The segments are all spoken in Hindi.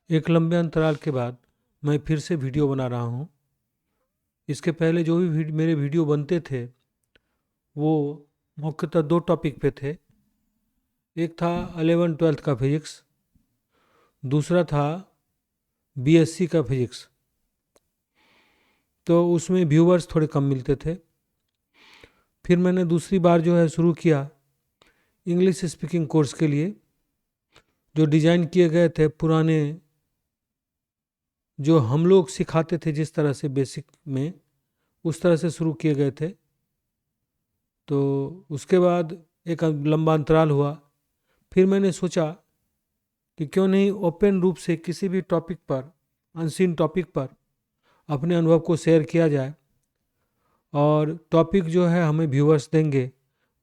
एक लंबे अंतराल के बाद मैं फिर से वीडियो बना रहा हूँ। इसके पहले जो भी मेरे वीडियो बनते थे वो मुख्यतः दो टॉपिक पे थे। एक था 11वीं 12वीं का फिजिक्स, दूसरा था बीएससी का फिजिक्स। तो उसमें व्यूअर्स थोड़े कम मिलते थे। फिर मैंने दूसरी बार जो है शुरू किया इंग्लिश स्पीकिंग कोर्स के लिए, जो डिज़ाइन किए गए थे पुराने, जो हम लोग सिखाते थे जिस तरह से बेसिक में, उस तरह से शुरू किए गए थे। तो उसके बाद एक लंबा अंतराल हुआ। फिर मैंने सोचा कि क्यों नहीं ओपन रूप से किसी भी टॉपिक पर, अनसीन टॉपिक पर अपने अनुभव को शेयर किया जाए, और टॉपिक जो है हमें व्यूअर्स देंगे।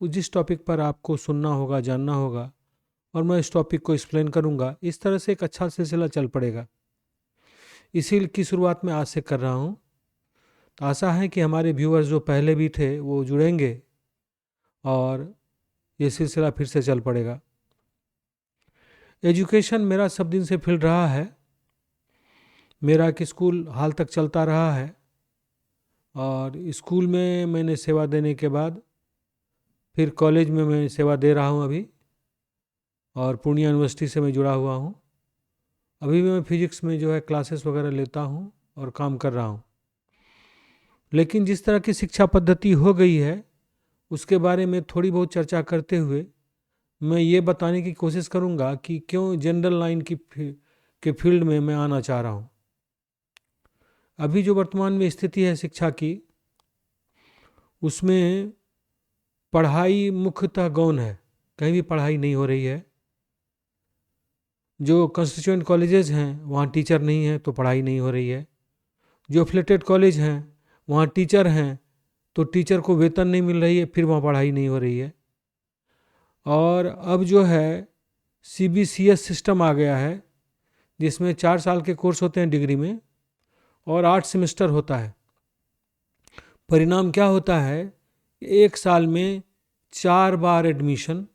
जिस टॉपिक पर आपको सुनना होगा, जानना होगा, और मैं इस टॉपिक को एक्सप्लेन करूंगा। इस तरह से एक अच्छा सिलसिला चल पड़ेगा। इसी की शुरुआत मैं आज से कर रहा हूँ। तो आशा है कि हमारे व्यूअर्स जो पहले भी थे वो जुड़ेंगे और ये सिलसिला फिर से चल पड़ेगा। एजुकेशन मेरा सब दिन से फील्ड रहा है। मेरा एक स्कूल हाल तक चलता रहा है, और स्कूल में मैंने सेवा देने के बाद फिर कॉलेज में मैं सेवा दे रहा हूँ अभी, और पूर्णिया यूनिवर्सिटी से मैं जुड़ा हुआ हूँ। अभी भी मैं फिजिक्स में जो है क्लासेस वगैरह लेता हूँ और काम कर रहा हूँ। लेकिन जिस तरह की शिक्षा पद्धति हो गई है उसके बारे में थोड़ी बहुत चर्चा करते हुए मैं ये बताने की कोशिश करूँगा कि क्यों जनरल लाइन के फील्ड में मैं आना चाह रहा हूँ। अभी जो वर्तमान में स्थिति है शिक्षा की, उसमें पढ़ाई मुख्यतः गौण है। कहीं भी पढ़ाई नहीं हो रही है। जो कंस्टिट्यूएंट कॉलेजेस हैं वहाँ टीचर नहीं है तो पढ़ाई नहीं हो रही है। जो एफिलेटेड कॉलेज हैं वहाँ टीचर हैं तो टीचर को वेतन नहीं मिल रही है, फिर वहाँ पढ़ाई नहीं हो रही है। और अब जो है सीबीसीएस सिस्टम आ गया है, जिसमें 4 साल के कोर्स होते हैं डिग्री में और 8 सेमेस्टर होता है। परिणाम क्या होता है? एक साल में 4 बार एडमिशन,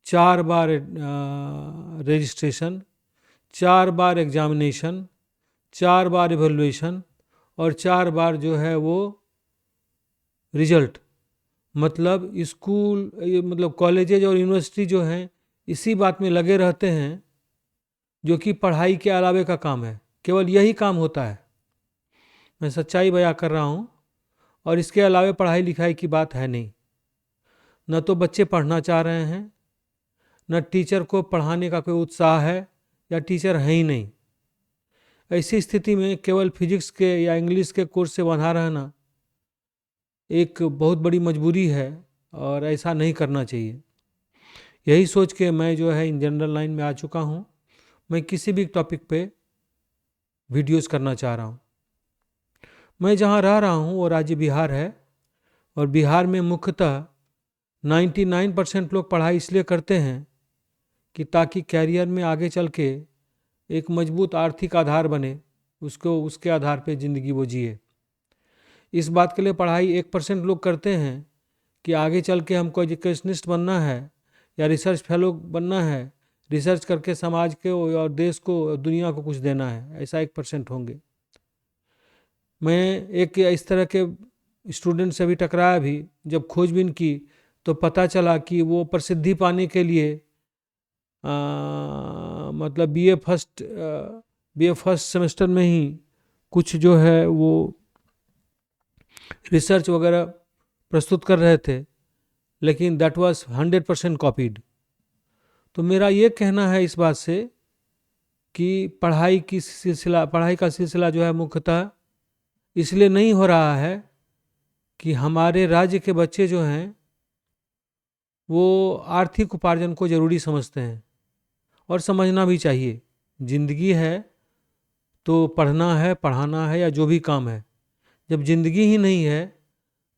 4 बार रजिस्ट्रेशन, 4 बार एग्जामिनेशन, 4 बार इवेलुएशन, और 4 बार जो है वो रिजल्ट। मतलब स्कूल, मतलब कॉलेजेज और यूनिवर्सिटी जो हैं इसी बात में लगे रहते हैं, जो कि पढ़ाई के अलावे का काम है। केवल यही काम होता है। मैं सच्चाई बयां कर रहा हूँ। और इसके अलावे पढ़ाई लिखाई की बात है नहीं। न तो बच्चे पढ़ना चाह रहे हैं, न टीचर को पढ़ाने का कोई उत्साह है, या टीचर है ही नहीं। ऐसी स्थिति में केवल फिजिक्स के या इंग्लिश के कोर्स से बंधा रहना एक बहुत बड़ी मजबूरी है, और ऐसा नहीं करना चाहिए। यही सोच के मैं जो है इन जनरल लाइन में आ चुका हूँ। मैं किसी भी टॉपिक पे वीडियोस करना चाह रहा हूँ। मैं जहाँ रह रहा हूँ वो राज्य बिहार है, और बिहार में मुख्यतः 99% लोग पढ़ाई इसलिए करते हैं कि ताकि कैरियर में आगे चल के एक मजबूत आर्थिक आधार बने, उसको उसके आधार पे ज़िंदगी वो जिए। इस बात के लिए पढ़ाई 1% लोग करते हैं कि आगे चल के हमको एजुकेशनिस्ट बनना है या रिसर्च फेलो बनना है, रिसर्च करके समाज के और देश को, दुनिया को कुछ देना है। ऐसा 1% होंगे। मैं एक इस तरह के स्टूडेंट से भी टकराया भी। जब खोजबीन की तो पता चला कि वो प्रसिद्धि पाने के लिए मतलब बीए फर्स्ट सेमेस्टर में ही कुछ जो है वो रिसर्च वगैरह प्रस्तुत कर रहे थे, लेकिन दैट वाज 100% कॉपीड। तो मेरा ये कहना है इस बात से कि पढ़ाई का सिलसिला जो है मुख्यतः इसलिए नहीं हो रहा है कि हमारे राज्य के बच्चे जो हैं वो आर्थिक उपार्जन को ज़रूरी समझते हैं, और समझना भी चाहिए। ज़िंदगी है तो पढ़ना है, पढ़ाना है, या जो भी काम है। जब ज़िंदगी ही नहीं है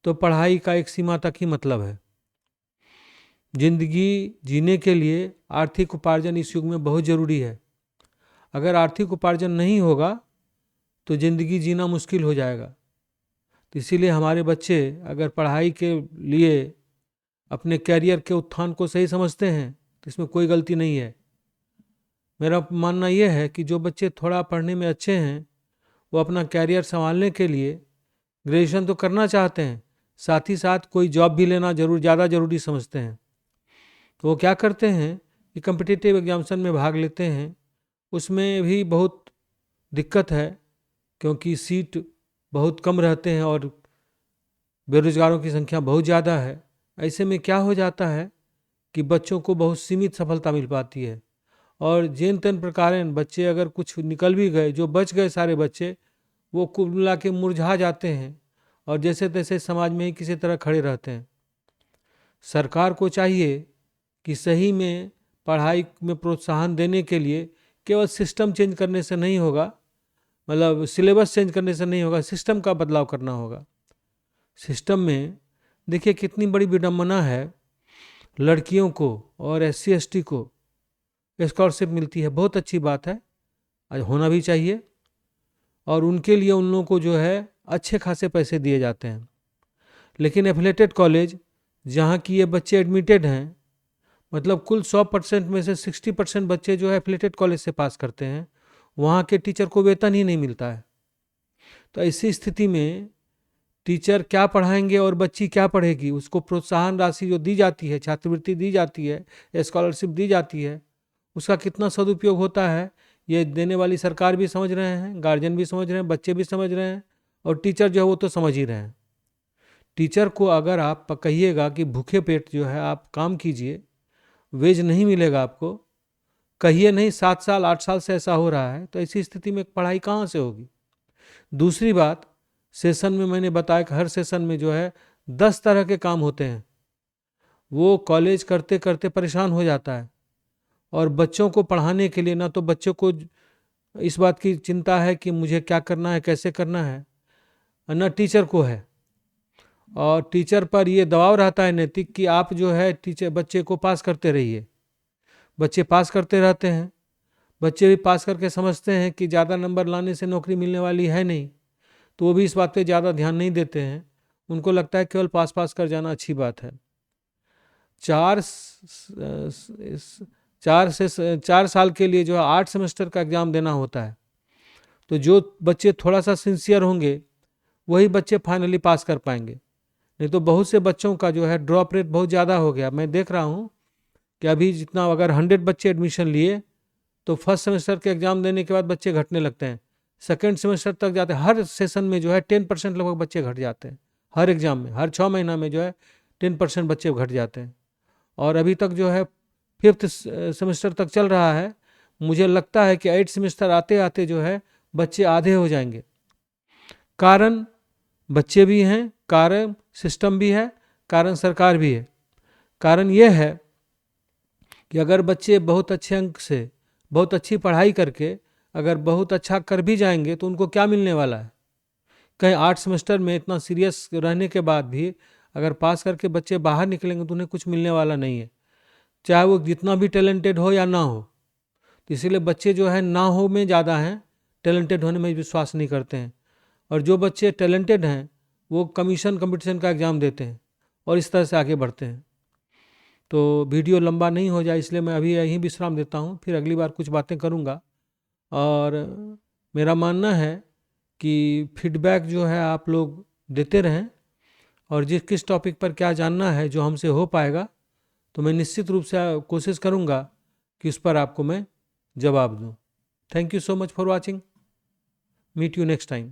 तो पढ़ाई का एक सीमा तक ही मतलब है। ज़िंदगी जीने के लिए आर्थिक उपार्जन इस युग में बहुत ज़रूरी है। अगर आर्थिक उपार्जन नहीं होगा तो ज़िंदगी जीना मुश्किल हो जाएगा। तो इसीलिए हमारे बच्चे अगर पढ़ाई के लिए अपने कैरियर के उत्थान को सही समझते हैं तो इसमें कोई गलती नहीं है। मेरा मानना यह है कि जो बच्चे थोड़ा पढ़ने में अच्छे हैं वो अपना कैरियर संभालने के लिए ग्रेजुएशन तो करना चाहते हैं, साथ ही साथ कोई जॉब भी लेना ज़्यादा ज़रूरी समझते हैं। तो वो क्या करते हैं कि कम्पिटिटिव एग्जामिनेशन में भाग लेते हैं। उसमें भी बहुत दिक्कत है क्योंकि सीट बहुत कम रहते हैं और बेरोजगारों की संख्या बहुत ज़्यादा है। ऐसे में क्या हो जाता है कि बच्चों को बहुत सीमित सफलता मिल पाती है और जेन तेन प्रकार बच्चे अगर कुछ निकल भी गए, जो बच गए सारे बच्चे, वो कुल मिला के मुरझा जाते हैं और जैसे तैसे समाज में ही किसी तरह खड़े रहते हैं। सरकार को चाहिए कि सही में पढ़ाई में प्रोत्साहन देने के लिए केवल सिस्टम चेंज करने से नहीं होगा, मतलब सिलेबस चेंज करने से नहीं होगा, सिस्टम का बदलाव करना होगा। सिस्टम में देखिए कितनी बड़ी विडंबना है, लड़कियों को और SC ST को स्कॉलरशिप मिलती है, बहुत अच्छी बात है, होना भी चाहिए, और उनके लिए उन लोगों को जो है अच्छे खासे पैसे दिए जाते हैं। लेकिन एफिलेटेड कॉलेज जहाँ की ये बच्चे एडमिटेड हैं, मतलब कुल 100% में से 60% बच्चे जो है एफिलेटेड कॉलेज से पास करते हैं, वहाँ के टीचर को वेतन ही नहीं मिलता है। तो ऐसी स्थिति में टीचर क्या पढ़ाएंगे और बच्ची क्या पढ़ेगी? उसको प्रोत्साहन राशि जो दी जाती है, छात्रवृत्ति दी जाती है, स्कॉलरशिप दी जाती है, उसका कितना सदुपयोग होता है ये देने वाली सरकार भी समझ रहे हैं, गार्जियन भी समझ रहे हैं, बच्चे भी समझ रहे हैं, और टीचर जो है वो तो समझ ही रहे हैं। टीचर को अगर आप कहिएगा कि भूखे पेट जो है आप काम कीजिए, वेज नहीं मिलेगा आपको, कहिए नहीं 7 साल 8 साल से ऐसा हो रहा है, तो ऐसी स्थिति में पढ़ाई कहाँ से होगी? दूसरी बात, सेशन में मैंने बताया कि हर सेशन में जो है 10 तरह के काम होते हैं। वो कॉलेज करते करते परेशान हो जाता है और बच्चों को पढ़ाने के लिए ना तो बच्चों को इस बात की चिंता है कि मुझे क्या करना है, कैसे करना है, न टीचर को है। और टीचर पर ये दबाव रहता है नैतिक कि आप जो है टीचर बच्चे को पास करते रहिए। बच्चे पास करते रहते हैं, बच्चे भी पास करके समझते हैं कि ज़्यादा नंबर लाने से नौकरी मिलने वाली है नहीं, तो वो भी इस बात पे ज़्यादा ध्यान नहीं देते हैं। उनको लगता है केवल पास पास कर जाना अच्छी बात है। 4 साल के लिए जो है 8 सेमेस्टर का एग्ज़ाम देना होता है। तो जो बच्चे थोड़ा सा सिंसियर होंगे वही बच्चे फाइनली पास कर पाएंगे, नहीं तो बहुत से बच्चों का जो है ड्रॉप रेट बहुत ज़्यादा हो गया। मैं देख रहा हूँ कि अभी जितना अगर 100 बच्चे एडमिशन लिए तो फर्स्ट सेमेस्टर के एग्ज़ाम देने के बाद बच्चे घटने लगते हैं, सेकेंड सेमेस्टर तक जाते हैं, हर सेशन में जो है 10% लगभग बच्चे घट जाते हैं। हर एग्ज़ाम में हर 6 महीना में जो है 10% बच्चे घट जाते हैं। और अभी तक जो है 5th सेमेस्टर तक चल रहा है, मुझे लगता है कि 8 सेमेस्टर आते आते जो है बच्चे आधे हो जाएंगे। कारण बच्चे भी हैं, कारण सिस्टम भी है, कारण सरकार भी है। कारण यह है कि अगर बच्चे बहुत अच्छे अंक से, बहुत अच्छी पढ़ाई करके अगर बहुत अच्छा कर भी जाएंगे तो उनको क्या मिलने वाला है? कहीं 8 सेमेस्टर में इतना सीरियस रहने के बाद भी अगर पास करके बच्चे बाहर निकलेंगे तो उन्हें कुछ मिलने वाला नहीं है, चाहे वो जितना भी टैलेंटेड हो या ना हो। तो इसीलिए बच्चे जो है ना हो में ज़्यादा हैं, टैलेंटेड होने में विश्वास नहीं करते हैं। और जो बच्चे टैलेंटेड हैं वो कंपटीशन का एग्ज़ाम देते हैं और इस तरह से आगे बढ़ते हैं। तो वीडियो लंबा नहीं हो जाए इसलिए मैं अभी यहीं विश्राम देता हूँ, फिर अगली बार कुछ बातें करूँगा। और मेरा मानना है कि फीडबैक जो है आप लोग देते रहें, और जिस किस टॉपिक पर क्या जानना है जो हमसे हो पाएगा तो मैं निश्चित रूप से कोशिश करूँगा कि उस पर आपको मैं जवाब दूँ। Thank you so much for watching. Meet you next time.